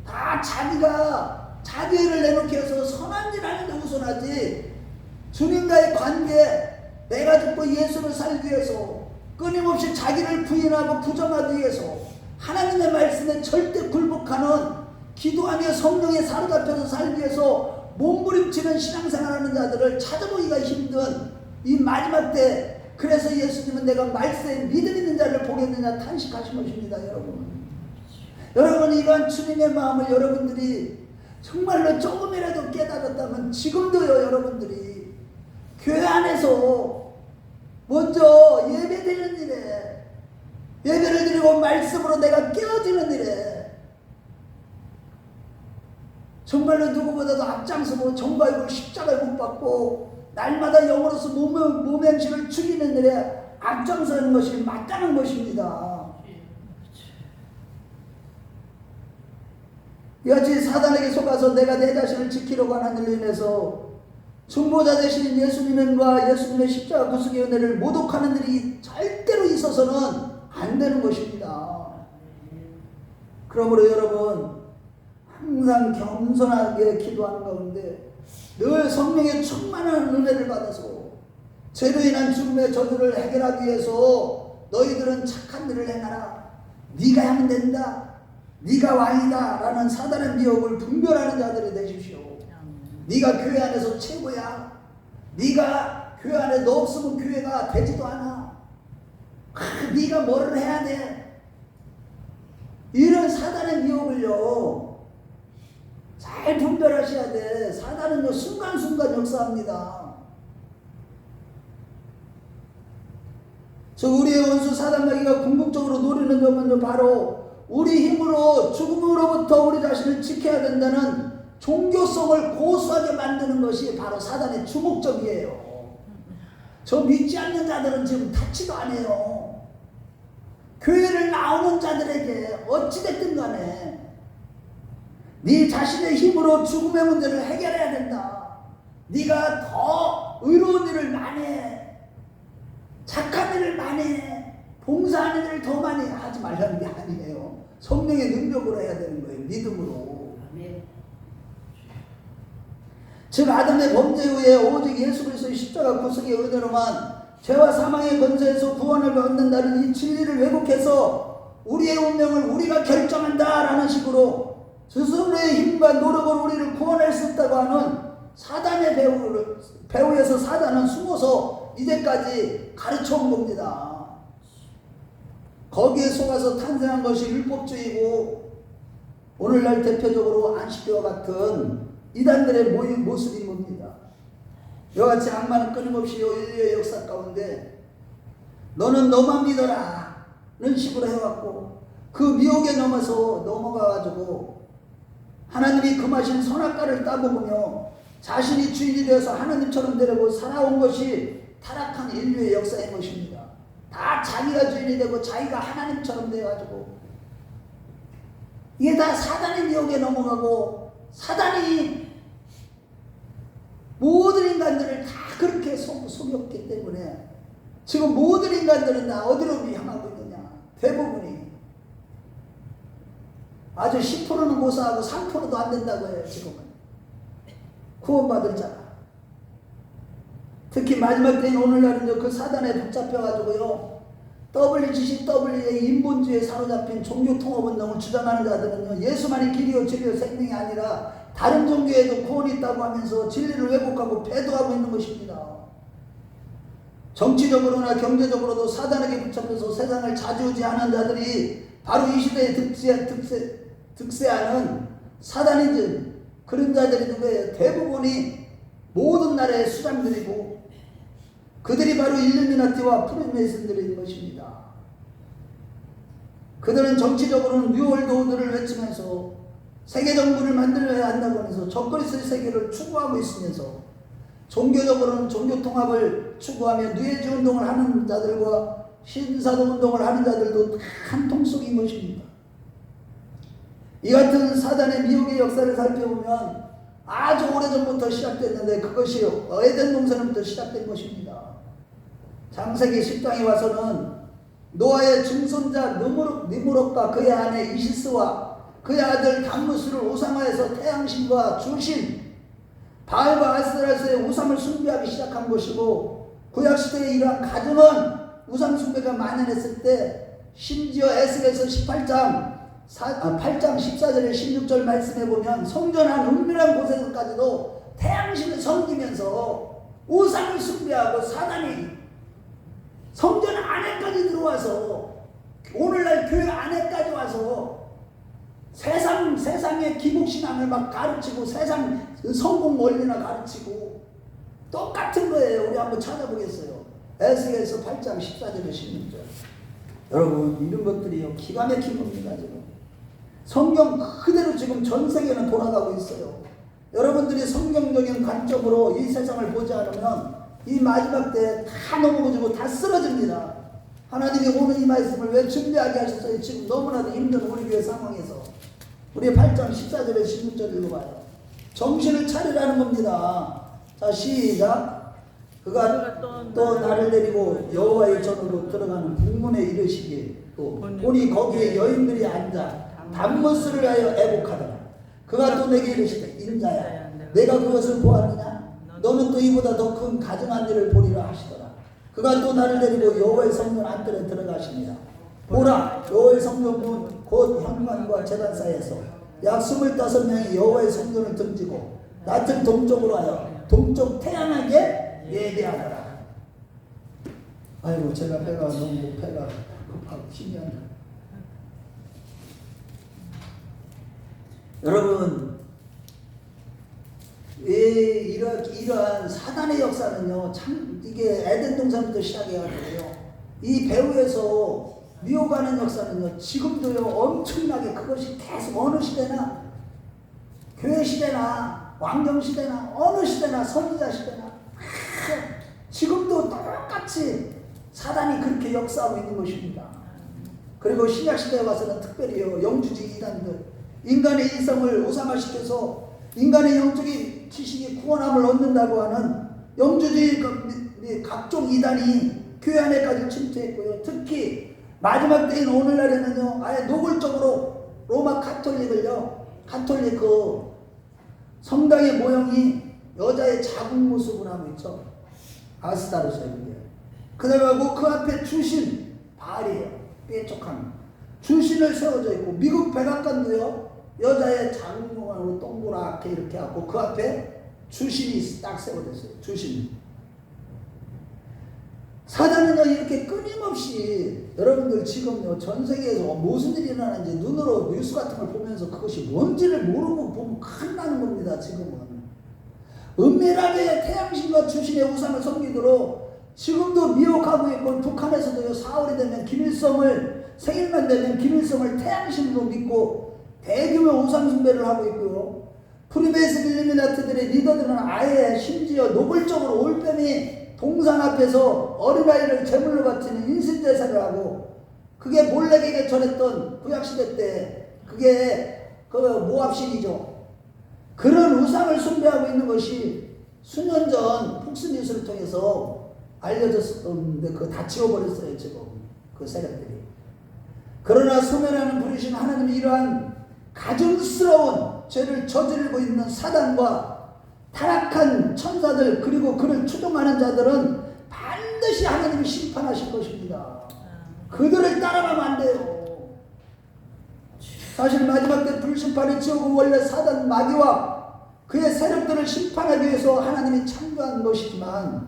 다 자기가 자기를 내놓기 위해서 선한 일 하는 데 우선하지, 주님과의 관계, 내가 듣고 예수를 살기 위해서 끊임없이 자기를 부인하고 부정하기 위해서 하나님의 말씀에 절대 굴복하는, 기도하며 성령에 사로잡혀서 살기 위해서 몸부림치는 신앙생활하는 자들을 찾아보기가 힘든 이 마지막 때, 그래서 예수님은 내가 말세에 믿음 있는 자를 보겠느냐 탄식하신 것입니다. 여러분 이러한 주님의 마음을 여러분들이 정말로 조금이라도 깨달았다면 지금도요, 여러분들이 교회 안에서 먼저 예배드리는 일에, 예배를 드리고 말씀으로 내가 깨어지는 일에 정말로 누구보다도 앞장서고 정바이고 십자가에 못 박고 날마다 영으로서 모명식을 죽이는 일에 앞장서는 것이 마땅한 것입니다. 이같이 사단에게 속아서 내가 내 자신을 지키려고 하는 일로 인해서 중보자 되신 예수님과 예수님의 십자가 구속의 은혜를 모독하는 일이 절대로 있어서는 안 되는 것입니다. 그러므로 여러분 항상 겸손하게 기도하는 가운데 늘 성령의 충만한 은혜를 받아서 죄로 인한 죽음의 저주를 해결하기 위해서 너희들은 착한 일을 행하라, 네가 하면 된다, 네가 왕이다 라는 사단의 미혹을 분별하는 자들이 되십시오. 네가 교회 안에서 최고야, 네가 교회 안에 너 없으면 교회가 되지도 않아, 네가 뭐를 해야 돼, 이런 사단의 미혹을요 잘 분별하셔야 돼. 사단은요 순간순간 역사합니다. 우리의 원수 사단마귀가 궁극적으로 노리는 점은요 바로 우리 힘으로 죽음으로부터 우리 자신을 지켜야 된다는 종교성을 고수하게 만드는 것이 바로 사단의 주목적이에요. 저 믿지 않는 자들은 지금 닿지도 않아요. 교회를 나오는 자들에게 어찌됐든 간에 네 자신의 힘으로 죽음의 문제를 해결해야 된다, 네가 더 의로운 일을 많이 해, 착한 일을 많이 해, 봉사하는 일을 더 많이 하지 말라는 게 아니에요. 성령의 능력으로 해야 되는 거예요. 믿음으로. 즉 아담의 범죄 후에 오직 예수 그리스도의 십자가 구속의 은혜로만 죄와 사망의 권세에서 구원을 얻는다는 이 진리를 왜곡해서 우리의 운명을 우리가 결정한다라는 식으로 스스로의 힘과 노력으로 우리를 구원할 수 있다고 하는 사단의 배후에서 사단은 숨어서 이제까지 가르쳐온 겁니다. 거기에 속아서 탄생한 것이 율법주의고 오늘날 대표적으로 안식교와 같은 이단들의 모습인 겁니다. 이와같이 악마는 끊임없이 인류의 역사 가운데 너는 너만 믿어라 는 식으로 해왔고, 그 미혹에 넘어가가지고 하나님이 금하신 선악과를 따먹으며 자신이 주인이 되어서 하나님처럼 되려고 살아온 것이 타락한 인류의 역사인 것입니다. 다 자기가 주인이 되고 자기가 하나님처럼 돼가지고 이게 다 사단의 미혹에 넘어가고, 사단이 모든 인간들을 다 그렇게 속였기 때문에 지금 모든 인간들은 다 어디로 향하고 있느냐, 대부분이 아주 10%는 고사하고 3%도 안 된다고 해요. 지금은 구원받을 자가. 특히 마지막 때인 오늘날은 그 사단에 붙잡혀가지고요 WCCW의 인본주의에 사로잡힌 종교통합운동을 주장하는 자들은요 예수만이 길이요 진리요 생명이 아니라 다른 종교에도 구원이 있다고 하면서 진리를 왜곡하고 배도하고 있는 것입니다. 정치적으로나 경제적으로도 사단에게 붙잡혀서 세상을 좌지우지하는 자들이 바로 이 시대에 득세하는 사단이즘 그런 자들이 누구예요? 대부분이 모든 나라의 수장들이고 그들이 바로 일루미나티와 프리메이슨들인 것입니다. 그들은 정치적으로는 뉴월드 오더를 외치면서 세계 정부를 만들어야 한다고 하면서 적그리스도의 세계를 추구하고 있으면서 종교적으로는 종교 통합을 추구하며 뉴에이지 운동을 하는 자들과 신사도 운동을 하는 자들도 한 통속인 것입니다. 이 같은 사단의 미혹의 역사를 살펴보면 아주 오래전부터 시작됐는데 그것이 에덴 동산부터 시작된 것입니다. 창세기 10장에 와서는 노아의 증손자 니무롯과 그의 아내 이시스와 그의 아들 담무스를 우상화해서 태양신과 주신 바알과 아스타라스의 우상을 숭배하기 시작한 것이고 구약시대의 이러한 가정은 우상 숭배가 만연했을 때 심지어 에스겔서 8장 14절에 16절 말씀해 보면 성전한 은밀한 곳에서까지도 태양신을 섬기면서 우상을 숭배하고 사단이 성전 안에까지 들어와서 오늘날 교회 안에까지 와서 세상의 기복신앙을 막 가르치고 세상 성공 원리나 가르치고 똑같은 거예요. 우리 한번 찾아보겠어요. 에스겔서 8장 14절에 16절. 여러분 이런 것들이요 기가 막힌 겁니다. 지금 성경 그대로 지금 전 세계는 돌아가고 있어요. 여러분들이 성경적인 관점으로 이 세상을 보지 않으면 이 마지막 때에 다 넘어지고 다 쓰러집니다. 하나님이 오늘 이 말씀을 왜 준비하게 하셨어요? 지금 너무나도 힘든 우리 교회 상황에서 우리 8장 14절에 16절 읽어봐요. 정신을 차리라는 겁니다. 자 시작. 그가 또 나를 데리고 여호와의 전으로 들어가는 북문에 이르시기에 또 보니 거기에 여인들이 앉아 단무스를 하여 애곡하더라. 그가 또 내게 이르시되 인자야 내가 그것을 보았느냐? 너는 또 이보다 더 큰 가증한 일을 보리라 하시더라. 그가 또 나를 데리고 여호와의 성전 안뜰에 들어가십니다. 보라 여호와의 성전문 곧 현관과 제단 사이에서 약 25명이 여호와의 성전을 등지고 낯을 동쪽으로 하여 동쪽 태양에게 예배하더라. 아이고 제가 배가 너무 배가 급하고 힘이 안 나. 여러분 이러한 사단의 역사는요 참 이게 에덴 동산부터 시작해가지고요 이 배후에서 미혹하는 역사는요 지금도요 엄청나게 그것이 계속 어느 시대나 교회 시대나 왕정 시대나 어느 시대나 선지자 시대나 지금도 똑같이 사단이 그렇게 역사하고 있는 것입니다. 그리고 신약 시대에 와서는 특별히요 영주주의 이단들 인간의 일성을 우상화시켜서 인간의 영적인 지식이 구원함을 얻는다고 하는 영주주의 각종 이단이 교회 안에까지 침투했고요. 특히 마지막 때인 오늘날에는요 아예 노골적으로 로마 가톨릭 그 성당의 모형이 여자의 자궁 모습을 하고 있죠. 아스타로스의 그게. 그다음에 그 앞에 주신 바알이에요. 뾰족한 주신을 세워져 있고 미국 백악관도요 여자의 자궁 모양으로 동그랗게 이렇게 하고 그 앞에 주신이 딱 세워져 있어요. 주신. 사단은요 이렇게 끊임없이 여러분들 지금요 전 세계에서 무슨 일이 일어나는지 눈으로 뉴스 같은 걸 보면서 그것이 뭔지를 모르고 보면 큰일 나는 겁니다. 지금은 은밀하게 태양신과 주신의 우상을 섬기도록 지금도 미혹하고 있고 북한에서도요 4월이 되면 김일성을 생일만 되면 김일성을 태양신으로 믿고 대규모 우상 숭배를 하고 있고요. 프리메이슨 일루미나트들의 리더들은 아예 심지어 노골적으로 올빼미 동상 앞에서 어린아이를 제물로 바치는 인신제사를 하고 그게 몰래에게 전했던 구약시대 때 그게 그 모압신이죠. 그런 우상을 숭배하고 있는 것이 수년 전 폭스뉴스를 통해서 알려졌었는데 그거 다 지워버렸어요 지금 그 세력들이. 그러나 소멸하는 부르신 하나님이 이러한 가증스러운 죄를 저지르고 있는 사단과 타락한 천사들 그리고 그를 추종하는 자들은 반드시 하나님이 심판하실 것입니다. 그들을 따라가면 안 돼요. 사실 마지막 때 불심판의 지옥은 원래 사단 마귀와 그의 세력들을 심판하기 위해서 하나님이 창조한 것이지만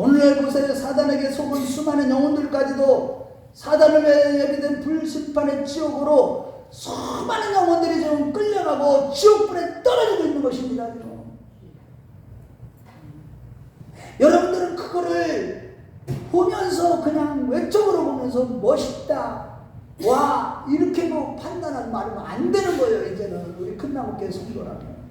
오늘날 보세요. 사단에게 속은 수많은 영혼들까지도 사단을 위해 예비된 불심판의 지옥으로 수많은 영혼들이 지금 끌려가고 지옥불에 떨어지고 있는 것입니다. 여러분들은 그거를 보면서 그냥 외적으로 보면서 멋있다, 와, 이렇게 뭐 판단하고 말하면 안 되는 거예요. 이제는 우리 큰나무교회 성도라면.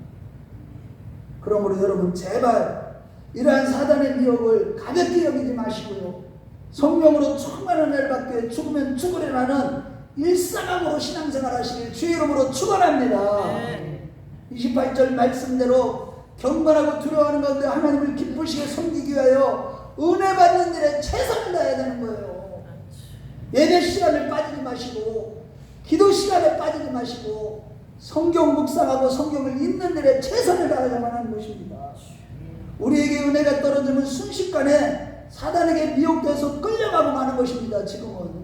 그러므로 여러분 제발 이러한 사단의 미혹을 가볍게 여기지 마시고요. 성령으로 충만한 은혜를 받기 위해 죽으면 죽으리라는 일사각으로 신앙생활 하시길 주의 이름으로 축원합니다. 28절 말씀대로 경건하고 두려워하는 가운데 하나님을 기쁘시게 섬기기 위하여 은혜 받는 일에 최선을 다해야 되는 거예요. 예배 시간을 빠지지 마시고 기도 시간에 빠지지 마시고 성경 묵상하고 성경을 읽는 일에 최선을 다해야만 하는 것입니다. 우리에게 은혜가 떨어지면 순식간에 사단에게 미혹돼서 끌려가고 마는 것입니다. 지금은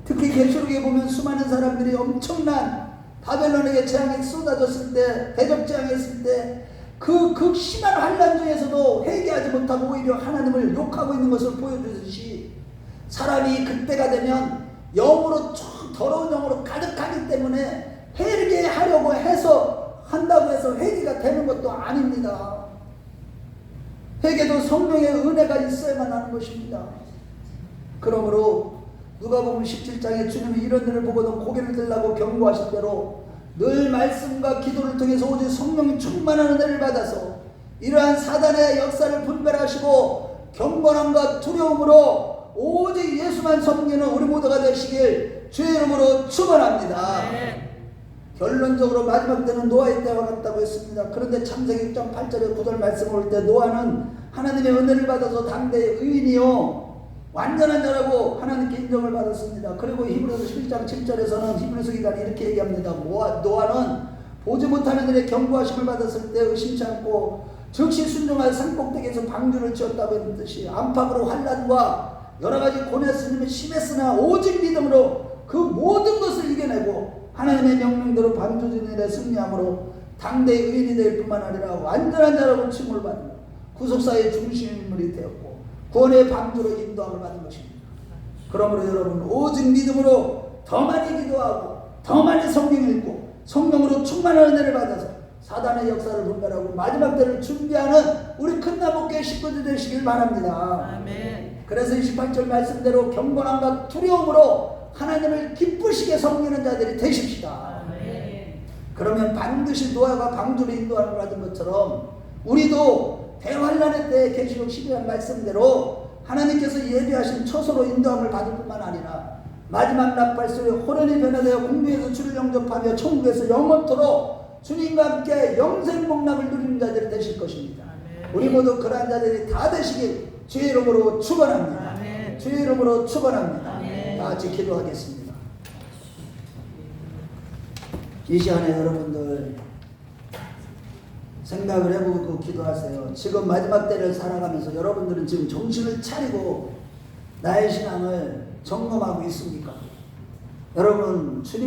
특히 계시록에 보면 수많은 사람들이 엄청난 바벨론에게 재앙이 쏟아졌을 때, 대적 재앙했을 때 그 극심한 환난 중에서도 회개하지 못하고 오히려 하나님을 욕하고 있는 것을 보여주듯이 사람이 그때가 되면 영으로 더러운 영으로 가득하기 때문에 회개하려고 해서 한다고 해서 회개가 되는 것도 아닙니다. 회개도 성령의 은혜가 있어야만 하는 것입니다. 그러므로 누가복음 17장에 주님이 이런 일을 보고도 고개를 들라고 경고하신 대로 늘 말씀과 기도를 통해서 오직 성령이 충만한 은혜를 받아서 이러한 사단의 역사를 분별하시고 경건함과 두려움으로 오직 예수만 섬기는 우리 모두가 되시길 주의 이름으로 축원합니다. 결론적으로 마지막 때는 노아의 때와 같다고 했습니다. 그런데 창세기 6장 8절에 9절 말씀 올 때 노아는 하나님의 은혜를 받아서 당대의 의인이요 완전한 자라고 하나님께 인정을 받았습니다. 그리고 히브리서 11장 7절에서는 히브리서 기자는 이렇게 얘기합니다. 노아는 보지 못하는 일에 경고하심을 받았을 때 의심치 않고 즉시 순종하여 산 꼭대기에서 방주를 지었다고 했듯이 안팎으로 환난과 여러 가지 고뇌스님이 심했으나 오직 믿음으로 그 모든 것을 이겨내고 하나님의 명령대로 방주진 일에 승리함으로 당대의 의인이 될 뿐만 아니라 완전한 자라고 칭을 받으며 구속사의 중심인물이 되었고 구원의 방주로 인도함을 받은 것입니다. 그러므로 여러분 오직 믿음으로 더 많이 기도하고 더 많이 성경 읽고 성령으로 충만한 은혜를 받아서 사단의 역사를 분별하고 마지막 때를 준비하는 우리 큰나무교회 식구들 되시길 바랍니다. 아멘. 그래서 28절 말씀대로 경건함과 두려움으로 하나님을 기쁘시게 섬기는 자들이 되십시다. 아멘. 그러면 반드시 노아가 방주로 인도함을 받은 것처럼 우리도 대환란의 때에 계시록 12장 말씀대로 하나님께서 예비하신 처소로 인도함을 받을 뿐만 아니라 마지막 나팔소리 호련히 변화되어 공중에서 주를 영접하며 천국에서 영원토록 주님과 함께 영생복락을 누리는 자들이 되실 것입니다. 아멘. 우리 모두 그러한 자들이 다 되시길 주의 이름으로 축원합니다. 아멘. 주의 이름으로 축원합니다. 아멘. 다 같이 기도하겠습니다. 이 시간에 여러분들 생각을 해보고 기도하세요. 지금 마지막 때를 살아가면서 여러분들은 지금 정신을 차리고 나의 신앙을 점검하고 있습니까? 여러분 주님